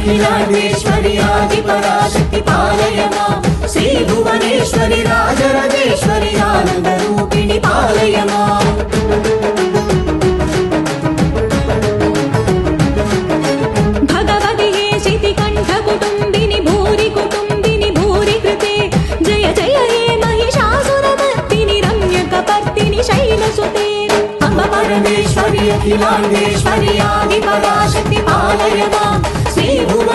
अखिलाण्डेश्वरि आदिपराशक्ति पालय मां श्री भुवनेश्वरि राजराजेश्वरि आनन्दरूपिणि पालय माम् भगवति शितिकण्ठ कुटुम्बिनि भूरि कुटुम्बिनि भूरि कृते जय जय हे महिषासुरमर्दिनि रम्यकपर्दिनि शैलसुते अम्ब परमेश्वरि अखिलाण्डेश्वरि आदिपराशक्ति पालय मां श्री भुवनेश्वरि